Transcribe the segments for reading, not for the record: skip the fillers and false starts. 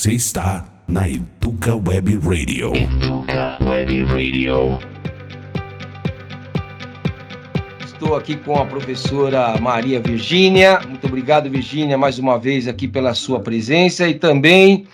Você está na Educa Web Radio. Educa Web Radio. Estou aqui com a professora Maria Virgínia. Muito obrigado, Virgínia, mais uma vez aqui pela sua presença. E também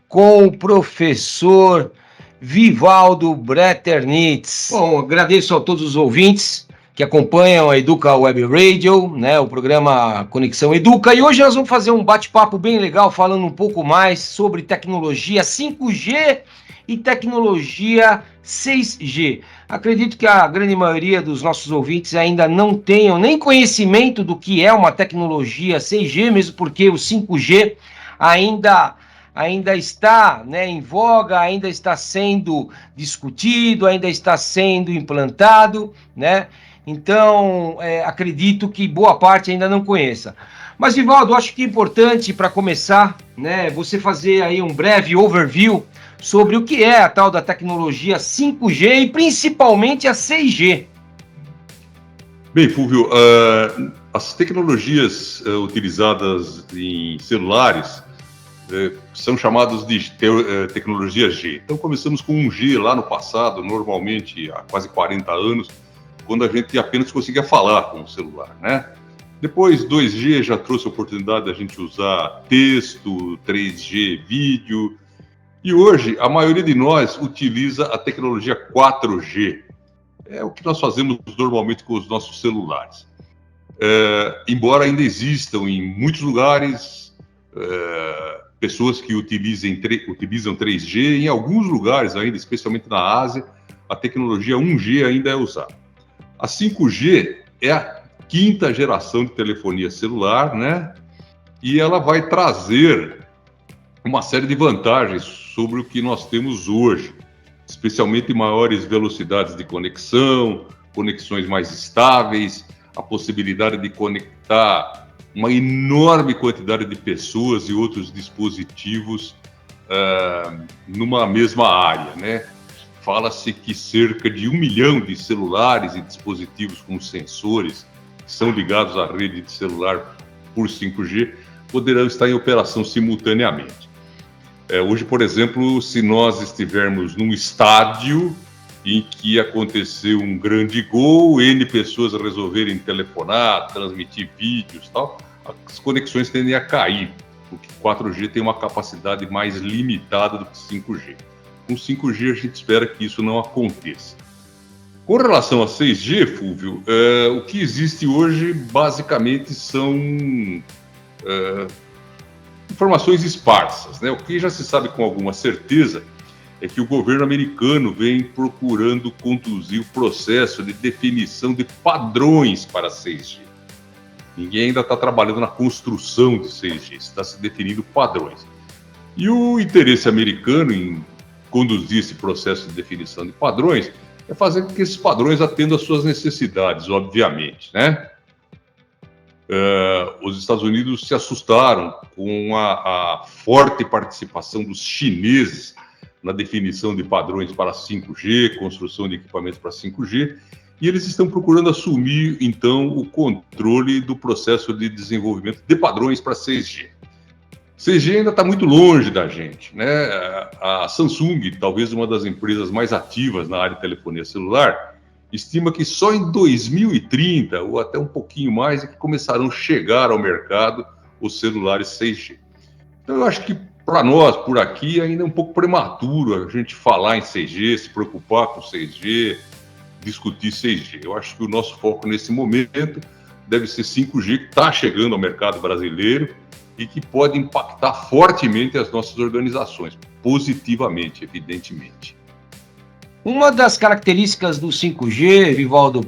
com o professor Vivaldo Bretternitz. Bom, agradeço a todos os ouvintes que acompanham a Educa Web Radio, né, o programa Conexão Educa. E hoje nós vamos fazer um bate-papo bem legal, falando um pouco mais sobre tecnologia 5G e tecnologia 6G. Acredito que a grande maioria dos nossos ouvintes ainda não tenham nem conhecimento do que é uma tecnologia 6G, mesmo porque o 5G ainda está, né, em voga, ainda está sendo discutido, ainda está sendo implantado, né? Então, acredito que boa parte ainda não conheça. Mas, Vivaldo, acho que é importante, para começar, né, você fazer aí um breve overview sobre o que é a tal da tecnologia 5G e principalmente a 6G. Bem, Fúvio, as tecnologias utilizadas em celulares são chamadas de tecnologia G. Então, começamos com 1G lá no passado, normalmente há quase 40 anos, quando a gente apenas conseguia falar com o celular, né? Depois, 2G já trouxe a oportunidade da gente usar texto, 3G, vídeo. E hoje, a maioria de nós utiliza a tecnologia 4G. É o que nós fazemos normalmente com os nossos celulares. Embora ainda existam em muitos lugares pessoas que utilizam 3G, em alguns lugares ainda, especialmente na Ásia, a tecnologia 1G ainda é usada. A 5G é a quinta geração de telefonia celular, né? E ela vai trazer uma série de vantagens sobre o que nós temos hoje, especialmente maiores velocidades de conexão, conexões mais estáveis, a possibilidade de conectar uma enorme quantidade de pessoas e outros dispositivos numa mesma área, né? Fala-se que cerca de 1 milhão de celulares e dispositivos com sensores que são ligados à rede de celular por 5G poderão estar em operação simultaneamente. Hoje, por exemplo, se nós estivermos num estádio em que aconteceu um grande gol, N pessoas resolverem telefonar, transmitir vídeos e tal, as conexões tendem a cair, porque 4G tem uma capacidade mais limitada do que 5G. Com 5G a gente espera que isso não aconteça. Com relação a 6G, Fúvio, o que existe hoje basicamente são informações esparsas, né? O que já se sabe com alguma certeza é que o governo americano vem procurando conduzir o processo de definição de padrões para 6G. Ninguém ainda está trabalhando na construção de 6G, está se definindo padrões. E o interesse americano em conduzir esse processo de definição de padrões é fazer com que esses padrões atendam às suas necessidades, obviamente, né? Os Estados Unidos se assustaram com a forte participação dos chineses na definição de padrões para 5G, construção de equipamentos para 5G, e eles estão procurando assumir, então, o controle do processo de desenvolvimento de padrões para 6G. 6G ainda está muito longe da gente, né? A Samsung, talvez uma das empresas mais ativas na área de telefonia celular, estima que só em 2030, ou até um pouquinho mais, é que começarão a chegar ao mercado os celulares 6G. Então, eu acho que para nós, por aqui, ainda é um pouco prematuro a gente falar em 6G, se preocupar com 6G, discutir 6G. Eu acho que o nosso foco nesse momento deve ser 5G, que está chegando ao mercado brasileiro, e que pode impactar fortemente as nossas organizações, positivamente, evidentemente. Uma das características do 5G, Vivaldo,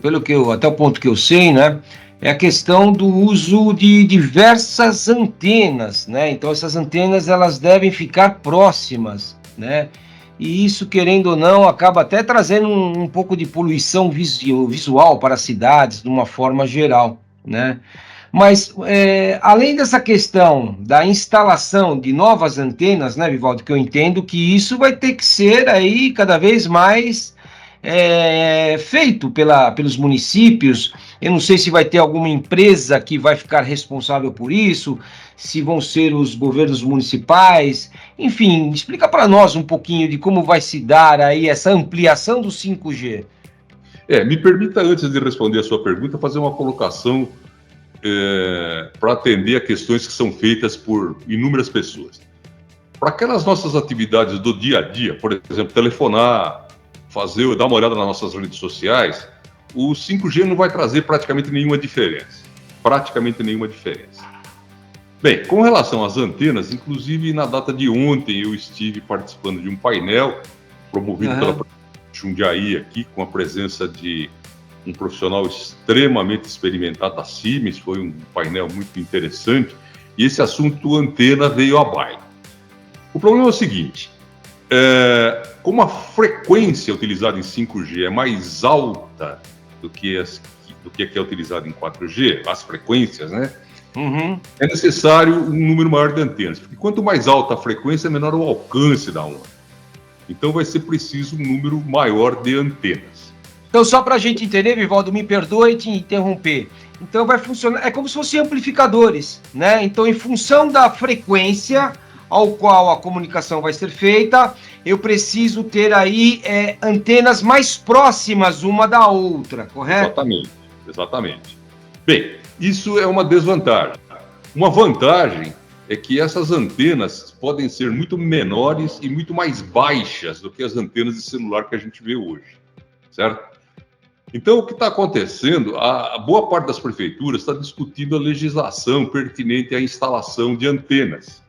até o ponto que eu sei, né, é a questão do uso de diversas antenas, né? Então essas antenas elas devem ficar próximas, né? E isso, querendo ou não, acaba até trazendo um pouco de poluição visual para as cidades, de uma forma geral, né? Mas, além dessa questão da instalação de novas antenas, né, Vivaldo, que eu entendo que isso vai ter que ser aí cada vez mais feito pelos municípios. Eu não sei se vai ter alguma empresa que vai ficar responsável por isso, se vão ser os governos municipais. Enfim, explica para nós um pouquinho de como vai se dar aí essa ampliação do 5G. Me permita, antes de responder a sua pergunta, fazer uma colocação para atender a questões que são feitas por inúmeras pessoas. Para aquelas nossas atividades do dia a dia, por exemplo, telefonar, dar uma olhada nas nossas redes sociais, o 5G não vai trazer praticamente nenhuma diferença. Bem, com relação às antenas, inclusive na data de ontem eu estive participando de um painel promovido pela Jundiaí aqui, com a presença de um profissional extremamente experimentado da Siemens. Foi um painel muito interessante, e esse assunto antena veio à baila. O problema é o seguinte, como a frequência utilizada em 5G é mais alta do que a que é utilizada em 4G, as frequências, né? É necessário um número maior de antenas, porque quanto mais alta a frequência, menor o alcance da onda. Então vai ser preciso um número maior de antenas. Então, só para a gente entender, Vivaldo, me perdoe te interromper. Então vai funcionar, é como se fossem amplificadores, né? Então, em função da frequência ao qual a comunicação vai ser feita, eu preciso ter aí antenas mais próximas uma da outra, correto? Exatamente. Bem, isso é uma desvantagem. Uma vantagem é que essas antenas podem ser muito menores e muito mais baixas do que as antenas de celular que a gente vê hoje, certo? Então, o que está acontecendo? A boa parte das prefeituras está discutindo a legislação pertinente à instalação de antenas.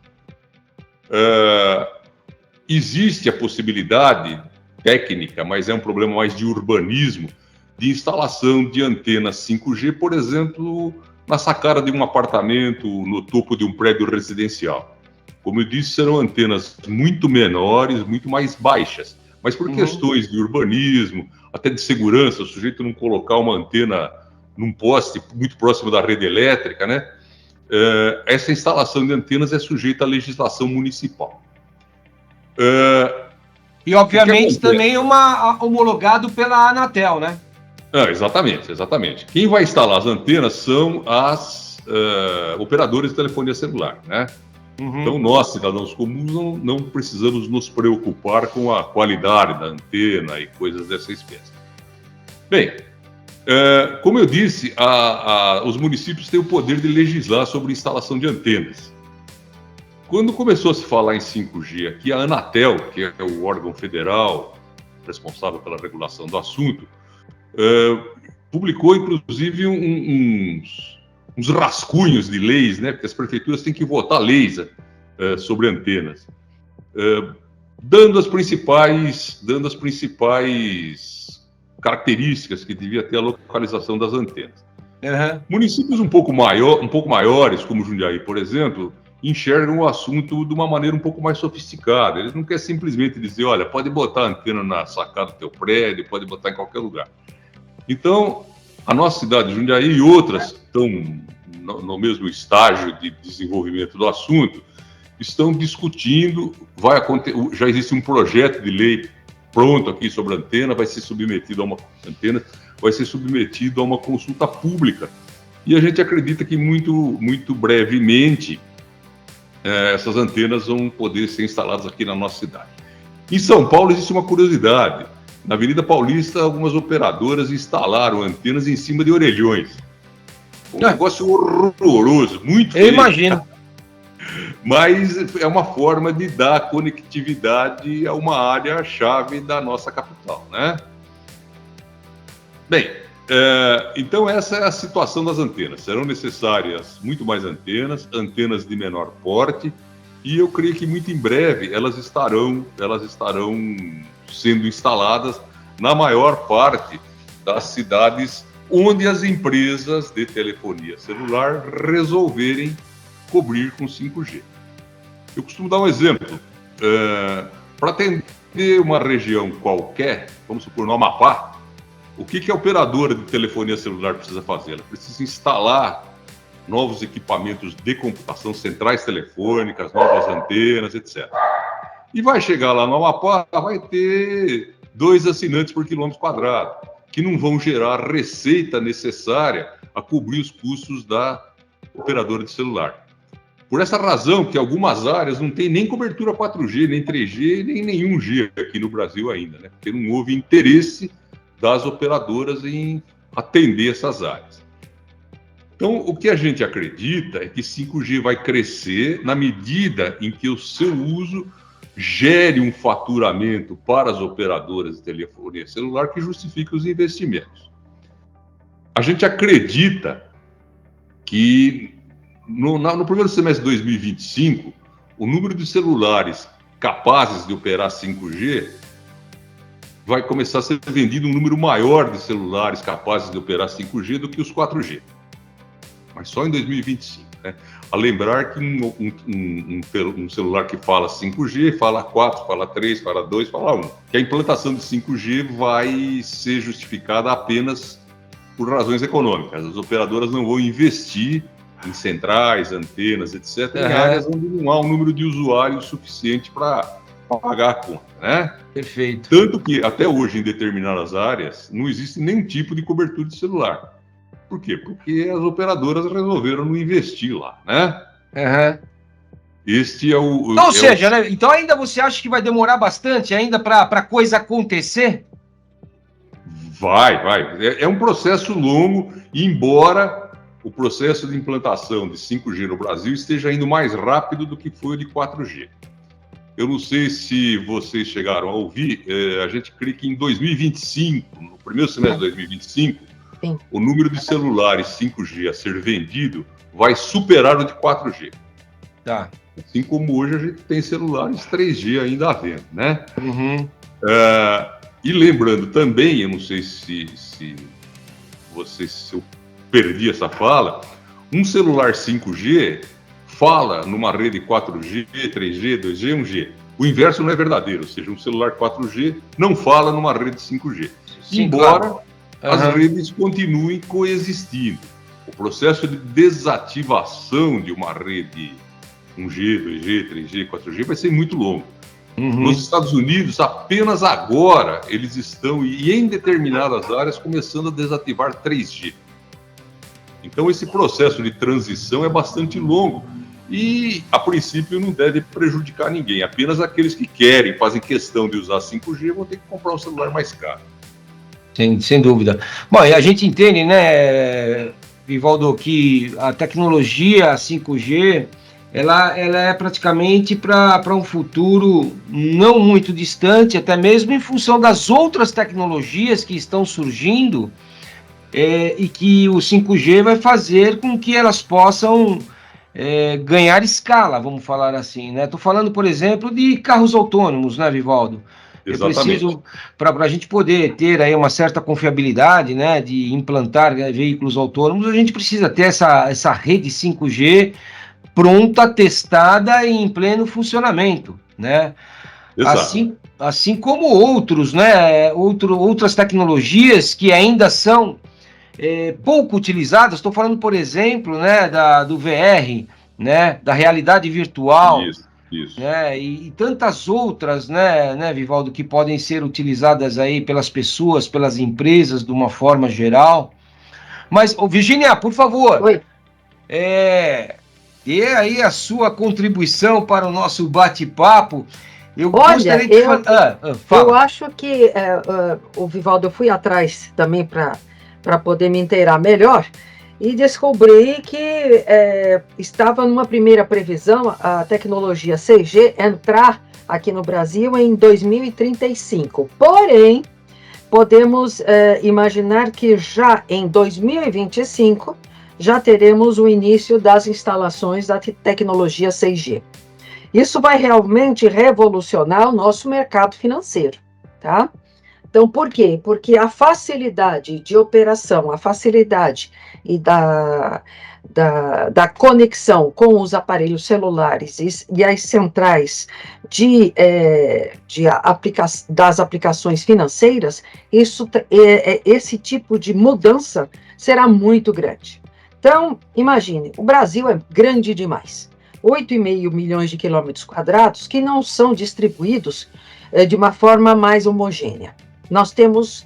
Existe a possibilidade técnica, mas é um problema mais de urbanismo, de instalação de antenas 5G, por exemplo, na sacada de um apartamento, no topo de um prédio residencial. Como eu disse, serão antenas muito menores, muito mais baixas, mas por questões de urbanismo, até de segurança, o sujeito não colocar uma antena num poste muito próximo da rede elétrica, né? Essa instalação de antenas é sujeita à legislação municipal. E, obviamente, também homologado pela Anatel, né? Exatamente. Quem vai instalar as antenas são as operadoras de telefonia celular, né? Então, nós, cidadãos comuns, não precisamos nos preocupar com a qualidade da antena e coisas dessa espécie. Bem, como eu disse, os municípios têm o poder de legislar sobre instalação de antenas. Quando começou a se falar em 5G aqui, a Anatel, que é o órgão federal responsável pela regulação do assunto, publicou, inclusive, uns rascunhos de leis, né? Porque as prefeituras têm que votar leis sobre antenas, dando as principais características que devia ter a localização das antenas. Municípios um pouco maiores, como Jundiaí, por exemplo, enxergam o assunto de uma maneira um pouco mais sofisticada. Eles não querem simplesmente dizer, olha, pode botar a antena na sacada do teu prédio, pode botar em qualquer lugar. Então, a nossa cidade de Jundiaí e outras estão no mesmo estágio de desenvolvimento do assunto, estão discutindo, já existe um projeto de lei pronto aqui sobre a antena, vai ser submetido a uma consulta pública. E a gente acredita que muito brevemente essas antenas vão poder ser instaladas aqui na nossa cidade. Em São Paulo existe uma curiosidade. Na Avenida Paulista, algumas operadoras instalaram antenas em cima de orelhões. Um negócio horroroso, muito feio. Eu imagino. Mas é uma forma de dar conectividade a uma área-chave da nossa capital, né? Bem, então essa é a situação das antenas. Serão necessárias muito mais antenas de menor porte, e eu creio que muito em breve elas estarão sendo instaladas na maior parte das cidades onde as empresas de telefonia celular resolverem cobrir com 5G. Eu costumo dar um exemplo. Para atender uma região qualquer, vamos supor no Amapá, o que a operadora de telefonia celular precisa fazer? Ela precisa instalar novos equipamentos de computação, centrais telefônicas, novas antenas, etc. E vai chegar lá no Amapá, vai ter 2 assinantes por quilômetro quadrado, que não vão gerar a receita necessária a cobrir os custos da operadora de celular. Por essa razão que algumas áreas não têm nem cobertura 4G, nem 3G, nem nenhum G aqui no Brasil ainda, né? Porque não houve interesse das operadoras em atender essas áreas. Então, o que a gente acredita é que 5G vai crescer na medida em que o seu uso gere um faturamento para as operadoras de telefonia celular que justifique os investimentos. A gente acredita que no primeiro semestre de 2025, o número de celulares capazes de operar 5G vai começar a ser vendido um número maior de celulares capazes de operar 5G do que os 4G. Mas só em 2025, né? A lembrar que um celular que fala 5G, fala 4, fala 3, fala 2, fala 1. Que a implantação de 5G vai ser justificada apenas por razões econômicas. As operadoras não vão investir em centrais, antenas, etc., em áreas onde não há um número de usuários suficiente para pagar a conta, né? Perfeito. Tanto que, até hoje, em determinadas áreas, não existe nenhum tipo de cobertura de celular. Por quê? Porque as operadoras resolveram não investir lá, né? Este é o... Então, ou seja, né? Então ainda você acha que vai demorar bastante ainda para a coisa acontecer? Vai. É um processo longo, embora o processo de implantação de 5G no Brasil esteja indo mais rápido do que foi o de 4G. Eu não sei se vocês chegaram a ouvir, a gente crê que em 2025, no primeiro semestre de 2025, sim, o número de celulares 5G a ser vendido vai superar o de 4G. Tá. Assim como hoje a gente tem celulares 3G ainda à venda, né? E lembrando também, eu não sei se eu perdi essa fala, um celular 5G fala numa rede 4G, 3G, 2G, 1G. O inverso não é verdadeiro, ou seja, um celular 4G não fala numa rede 5G. Sim, embora as redes continuem coexistindo. O processo de desativação de uma rede 1G, 2G, 3G, 4G vai ser muito longo. Nos Estados Unidos, apenas agora, eles estão, e em determinadas áreas, começando a desativar 3G. Então, esse processo de transição é bastante longo e, a princípio, não deve prejudicar ninguém. Apenas aqueles que querem, fazem questão de usar 5G, vão ter que comprar um celular mais caro. Sem dúvida. Bom, e a gente entende, né, Vivaldo, que a tecnologia 5G, ela é praticamente para um futuro não muito distante, até mesmo em função das outras tecnologias que estão surgindo, e que o 5G vai fazer com que elas possam ganhar escala, vamos falar assim, né? Estou falando, por exemplo, de carros autônomos, né, Vivaldo? Exatamente. Eu preciso, para a gente poder ter aí uma certa confiabilidade, né, de implantar veículos autônomos, a gente precisa ter essa rede 5G pronta, testada e em pleno funcionamento, né? Assim como outros, né? Outras tecnologias que ainda são pouco utilizadas. Estou falando, por exemplo, né, do VR, né, da realidade virtual. Isso. Né, e tantas outras, né, Vivaldo, que podem ser utilizadas aí pelas pessoas, pelas empresas, de uma forma geral. Mas, Virgínia, por favor, oi, dê aí a sua contribuição para o nosso bate-papo. Eu acho que, o Vivaldo, eu fui atrás também para poder me inteirar melhor e descobri que estava numa primeira previsão a tecnologia 6G entrar aqui no Brasil em 2035. Porém, podemos imaginar que já em 2025 já teremos o início das instalações da tecnologia 6G. Isso vai realmente revolucionar o nosso mercado financeiro, tá? Então, por quê? Porque a facilidade de operação, a facilidade e da conexão com os aparelhos celulares e as centrais das aplicações financeiras, esse tipo de mudança será muito grande. Então, imagine, o Brasil é grande demais. 8,5 milhões de quilômetros quadrados que não são distribuídos de uma forma mais homogênea. nós temos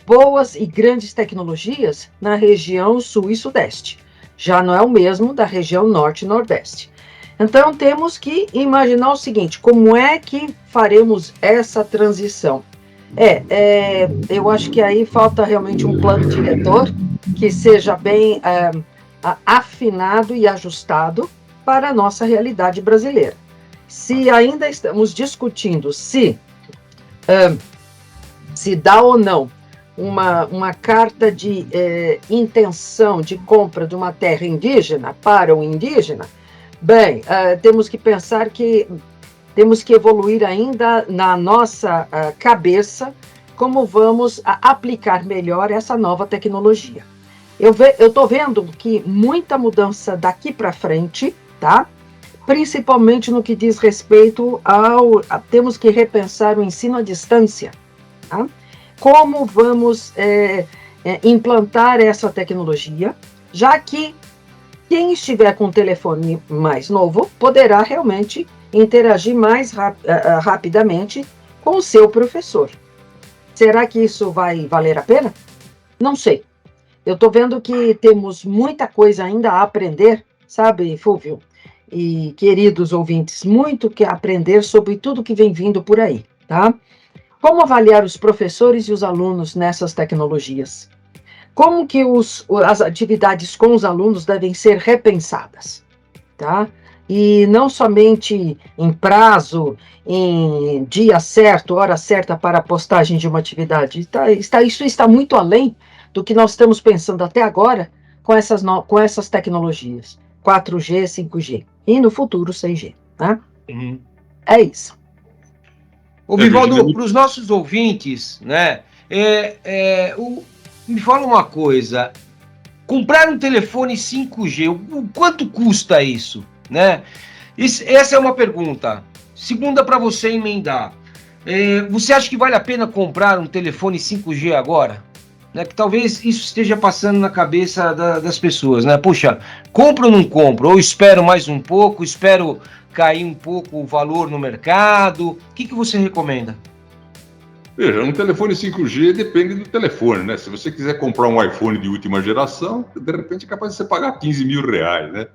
boas e grandes tecnologias na região sul e sudeste. Já não é o mesmo da região norte e nordeste. Então, temos que imaginar o seguinte, como é que faremos essa transição? Eu acho que aí falta realmente um plano diretor que seja bem afinado e ajustado para a nossa realidade brasileira. Se ainda estamos discutindo se dá ou não uma carta de intenção de compra de uma terra indígena para um indígena, bem, temos que pensar que temos que evoluir ainda na nossa cabeça como vamos aplicar melhor essa nova tecnologia. Eu estou vendo que muita mudança daqui para frente, tá? Principalmente no que diz respeito temos que repensar o ensino à distância, tá? Como vamos implantar essa tecnologia, já que quem estiver com o telefone mais novo poderá realmente interagir mais rapidamente com o seu professor. Será que isso vai valer a pena? Não sei. Eu estou vendo que temos muita coisa ainda a aprender, sabe, Fúvio? E queridos ouvintes, muito que aprender sobre tudo que vem vindo por aí, tá? Como avaliar os professores e os alunos nessas tecnologias? Como que as atividades com os alunos devem ser repensadas, tá? E não somente em prazo, em dia certo, hora certa para a postagem de uma atividade. Isso está muito além do que nós estamos pensando até agora com essas tecnologias. 4G, 5G. E no futuro, 6G. Né? Uhum. É isso. Ô, Vivaldo, para os nossos ouvintes, né? Me fala uma coisa. Comprar um telefone 5G, o quanto custa isso? Né? Essa é uma pergunta. Segunda, para você emendar. Você acha que vale a pena comprar um telefone 5G agora? Né? Que talvez isso esteja passando na cabeça das pessoas, né? Puxa, compro ou não compro? Ou espero mais um pouco, espero cair um pouco o valor no mercado? O que você recomenda? Veja, um telefone 5G depende do telefone, né? Se você quiser comprar um iPhone de última geração, de repente é capaz de você pagar 15 mil reais, né?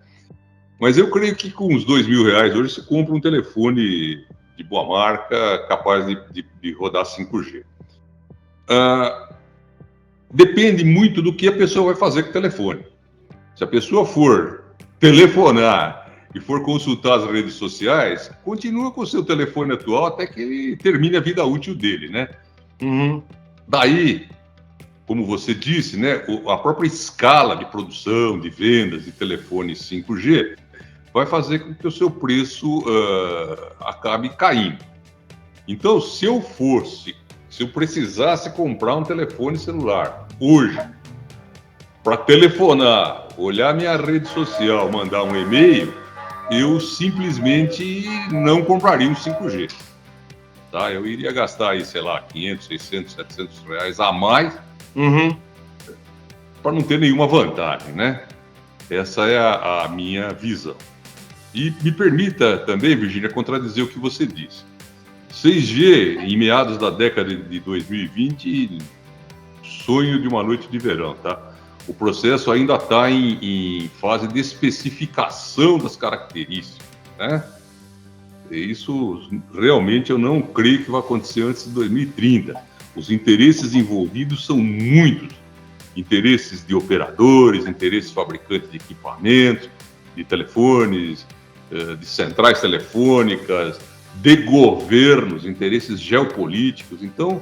Mas eu creio que com uns 2 mil reais hoje você compra um telefone de boa marca, capaz de rodar 5G. Depende muito do que a pessoa vai fazer com o telefone. Se a pessoa for telefonar e for consultar as redes sociais, continua com o seu telefone atual até que ele termine a vida útil dele, né? Uhum. Daí, como você disse, né, a própria escala de produção, de vendas de telefones 5G vai fazer com que o seu preço acabe caindo. Então, se eu precisasse comprar um telefone celular hoje, para telefonar, olhar minha rede social, mandar um e-mail, eu simplesmente não compraria um 5G. Tá? Eu iria gastar aí, sei lá, 500, 600, 700 reais a mais, para não ter nenhuma vantagem, né? Essa é a minha visão. E me permita também, Virgínia, contradizer o que você disse. 6G, em meados da década de 2020, sonho de uma noite de verão, tá? O processo ainda está em fase de especificação das características, né? E isso realmente eu não creio que vai acontecer antes de 2030. Os interesses envolvidos são muitos. Interesses de operadores, interesses fabricantes de equipamentos, de telefones, de centrais telefônicas, de governos, interesses geopolíticos. Então,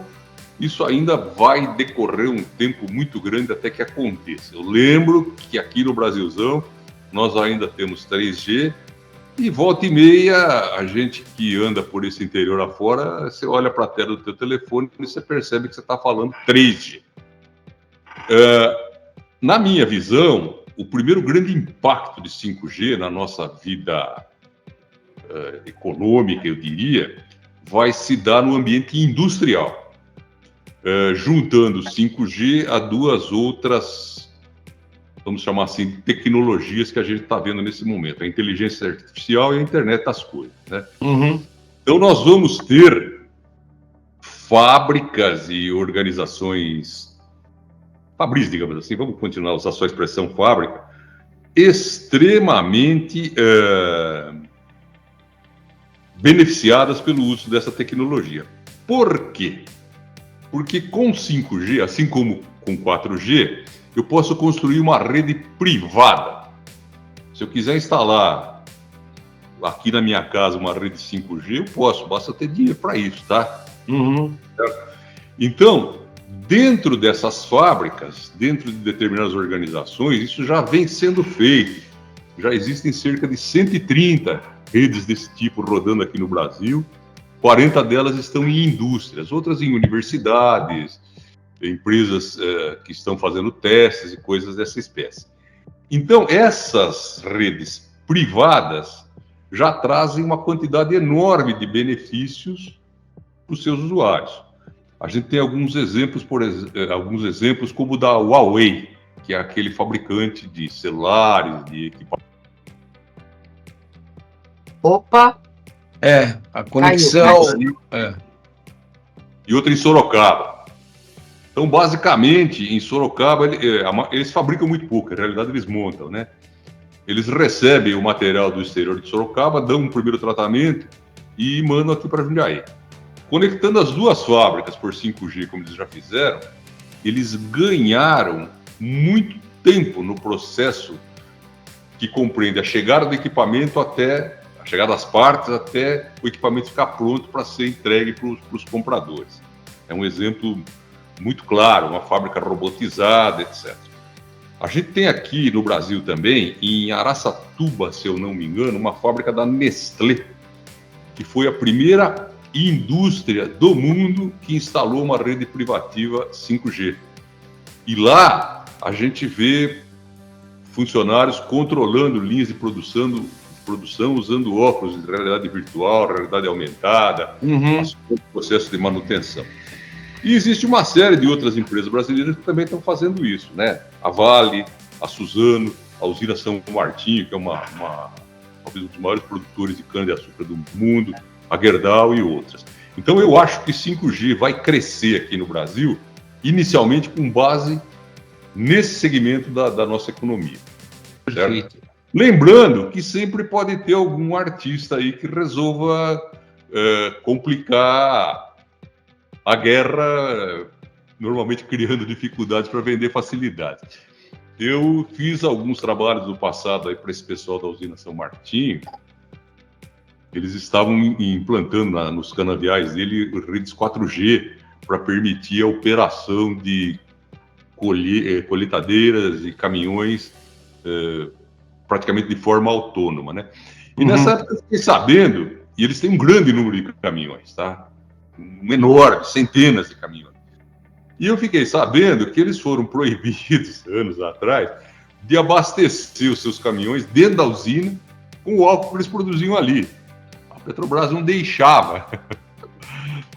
isso ainda vai decorrer um tempo muito grande até que aconteça. Eu lembro que aqui no Brasilzão nós ainda temos 3G e volta e meia a gente que anda por esse interior afora, você olha para a tela do teu telefone e você percebe que você está falando 3G. Na minha visão, o primeiro grande impacto de 5G na nossa vida econômica, eu diria, vai se dar no ambiente industrial, juntando 5G a duas outras, vamos chamar assim, tecnologias que a gente está vendo nesse momento, a inteligência artificial e a internet das coisas, né? Então nós vamos ter fábricas e organizações fabris, digamos assim, vamos continuar a usar só a expressão fábrica, extremamente beneficiadas pelo uso dessa tecnologia. Por quê? Porque com 5G, assim como com 4G, eu posso construir uma rede privada. Se eu quiser instalar aqui na minha casa uma rede 5G, eu posso, basta ter dinheiro para isso, tá? Uhum. Então, dentro dessas fábricas, dentro de determinadas organizações, isso já vem sendo feito. Já existem cerca de 130 redes desse tipo rodando aqui no Brasil. 40 delas estão em indústrias, outras em universidades, empresas que estão fazendo testes e coisas dessa espécie. Então, essas redes privadas já trazem uma quantidade enorme de benefícios para os seus usuários. A gente tem alguns exemplos, como o da Huawei, que é aquele fabricante de celulares, de equipamentos. Opa! A conexão. Caiu. E outra em Sorocaba. Então, basicamente, em Sorocaba, eles fabricam muito pouco, na realidade eles montam, né? Eles recebem o material do exterior de Sorocaba, dão um primeiro tratamento e mandam aqui para Jundiaí. Conectando as duas fábricas por 5G, como eles já fizeram, eles ganharam muito tempo no processo que compreende a chegada do equipamento até a chegada das partes, até o equipamento ficar pronto para ser entregue para os compradores. É um exemplo muito claro, uma fábrica robotizada, etc. A gente tem aqui no Brasil também, em Araçatuba, se eu não me engano, uma fábrica da Nestlé, que foi a primeira indústria do mundo que instalou uma rede privativa 5G. E lá a gente vê funcionários controlando linhas de produção usando óculos de realidade virtual, realidade aumentada, processo de manutenção. E existe uma série de outras empresas brasileiras que também estão fazendo isso, né? A Vale, a Suzano, a usina São Martinho, que é talvez um dos maiores produtores de cana-de-açúcar do mundo, a Gerdau e outras. Então eu acho que 5G vai crescer aqui no Brasil, inicialmente com base nesse segmento da nossa economia. Certo? Lembrando que sempre pode ter algum artista aí que resolva complicar a guerra, normalmente criando dificuldades para vender facilidades. Eu fiz alguns trabalhos no passado aí para esse pessoal da usina São Martinho. Eles estavam implantando nos canaviais dele redes 4G para permitir a operação de colheitadeiras e caminhões praticamente de forma autônoma, né? E nessa época eu fiquei sabendo, e eles têm um grande número de caminhões, tá? Um enorme, centenas de caminhões. E eu fiquei sabendo que eles foram proibidos, anos atrás, de abastecer os seus caminhões dentro da usina com o álcool que eles produziam ali. A Petrobras não deixava.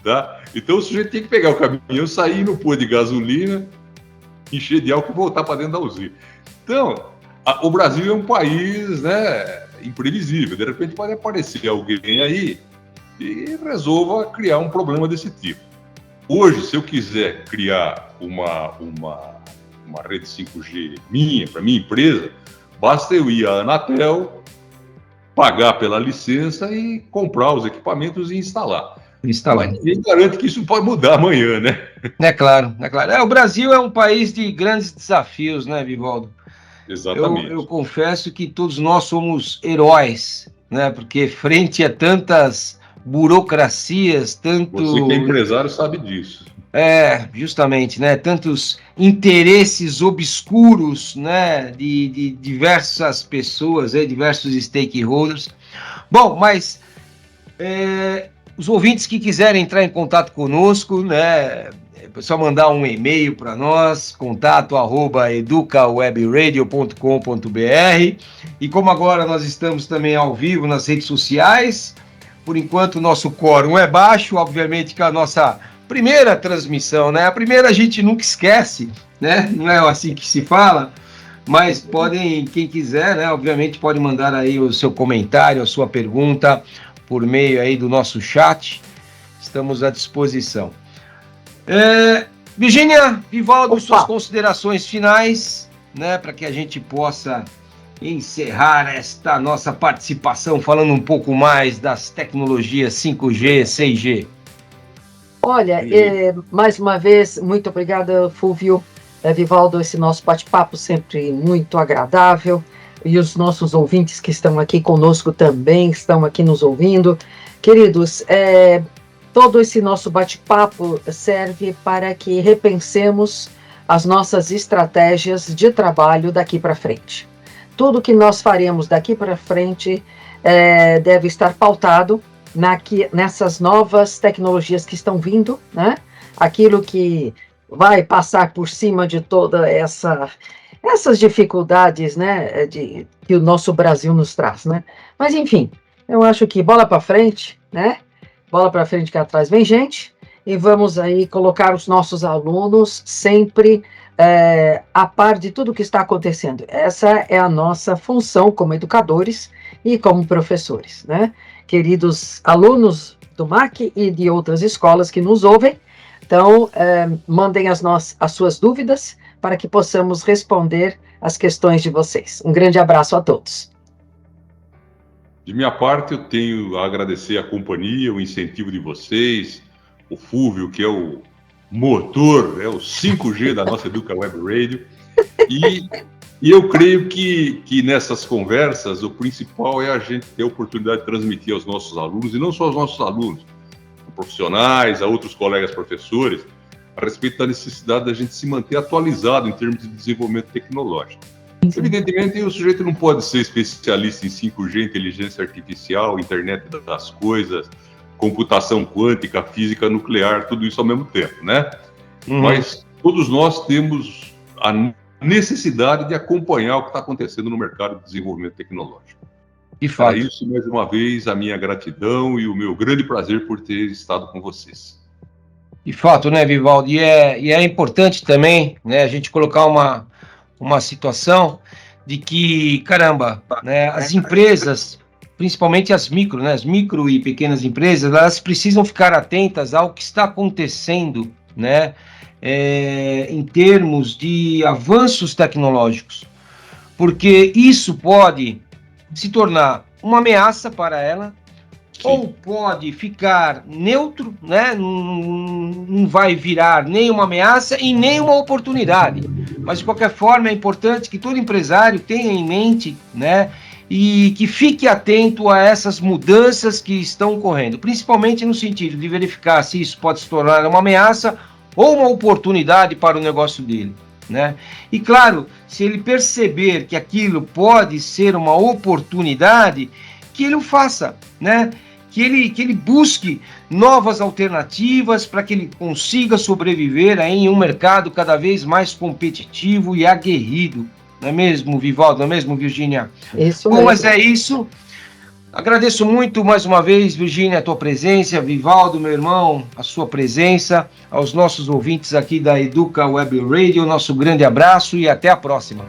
Tá? Então o sujeito tinha que pegar o caminhão, sair no pôr de gasolina, encher de álcool e voltar para dentro da usina. Então, o Brasil é um país, né, imprevisível. De repente pode aparecer alguém aí e resolva criar um problema desse tipo. Hoje, se eu quiser criar uma rede 5G minha, para minha empresa, basta eu ir à Anatel, pagar pela licença e comprar os equipamentos e instalar. Mas ninguém garante que isso pode mudar amanhã, né? É claro. O Brasil é um país de grandes desafios, né, Vivaldo? Exatamente. Eu confesso que todos nós somos heróis, né? Porque frente a tantas burocracias, Você que é empresário sabe disso. Justamente, né? Tantos interesses obscuros, né? De diversas pessoas, diversos stakeholders. Bom, mas os ouvintes que quiserem entrar em contato conosco, né? É só mandar um e-mail para nós, contato@educawebradio.com.br. E como agora nós estamos também ao vivo nas redes sociais, por enquanto o nosso quórum é baixo, obviamente que a nossa primeira transmissão, né? A primeira a gente nunca esquece, né? Não é assim que se fala, mas podem, quem quiser, né? Obviamente pode mandar aí o seu comentário, a sua pergunta por meio aí do nosso chat. Estamos à disposição. Virgínia, Vivaldo, Opa. suas considerações finais, né, para que a gente possa encerrar esta nossa participação falando um pouco mais das tecnologias 5G, 6G. Olha, mais uma vez, muito obrigada, Fúvio, Vivaldo, esse nosso bate-papo sempre muito agradável, e os nossos ouvintes que estão aqui conosco também estão aqui nos ouvindo. Queridos, todo esse nosso bate-papo serve para que repensemos as nossas estratégias de trabalho daqui para frente. Tudo que nós faremos daqui para frente deve estar pautado nessas novas tecnologias que estão vindo, né? Aquilo que vai passar por cima de toda essas dificuldades, né, que o nosso Brasil nos traz, né? Mas, enfim, eu acho que bola para frente, né? Bola para frente que atrás vem gente, e vamos aí colocar os nossos alunos sempre a par de tudo que está acontecendo. Essa é a nossa função como educadores e como professores, né? Queridos alunos do MAC e de outras escolas que nos ouvem, então mandem as suas dúvidas para que possamos responder as questões de vocês. Um grande abraço a todos. De minha parte, eu tenho a agradecer a companhia, o incentivo de vocês, o Fúvio, que é o motor, é o 5G da nossa Educa Web Radio, e eu creio que nessas conversas o principal é a gente ter a oportunidade de transmitir aos nossos alunos, e não só aos nossos alunos, profissionais, a outros colegas professores, a respeito da necessidade da gente se manter atualizado em termos de desenvolvimento tecnológico. Evidentemente, o sujeito não pode ser especialista em 5G, inteligência artificial, internet das coisas, computação quântica, física nuclear, tudo isso ao mesmo tempo, né? Mas todos nós temos a necessidade de acompanhar o que está acontecendo no mercado de desenvolvimento tecnológico. De fato. Para isso, mais uma vez, a minha gratidão e o meu grande prazer por ter estado com vocês. De fato, né, Vivaldo? E é importante também, né, a gente colocar uma situação de que, caramba, né, as empresas, principalmente as micro e pequenas empresas, elas precisam ficar atentas ao que está acontecendo, né, em termos de avanços tecnológicos, porque isso pode se tornar uma ameaça para ela, ou pode ficar neutro, né? Não vai virar nem uma ameaça e nem uma oportunidade. Mas, de qualquer forma, é importante que todo empresário tenha em mente, né, e que fique atento a essas mudanças que estão ocorrendo, principalmente no sentido de verificar se isso pode se tornar uma ameaça ou uma oportunidade para o negócio dele, né? E, claro, se ele perceber que aquilo pode ser uma oportunidade, que ele o faça, né? Que ele busque novas alternativas para que ele consiga sobreviver aí em um mercado cada vez mais competitivo e aguerrido. Não é mesmo, Vivaldo? Não é mesmo, Virgínia? Isso Bom, mesmo. mas é isso. Agradeço muito mais uma vez, Virgínia, a tua presença, Vivaldo, meu irmão, a sua presença, aos nossos ouvintes aqui da Educa Web Radio, nosso grande abraço e até a próxima.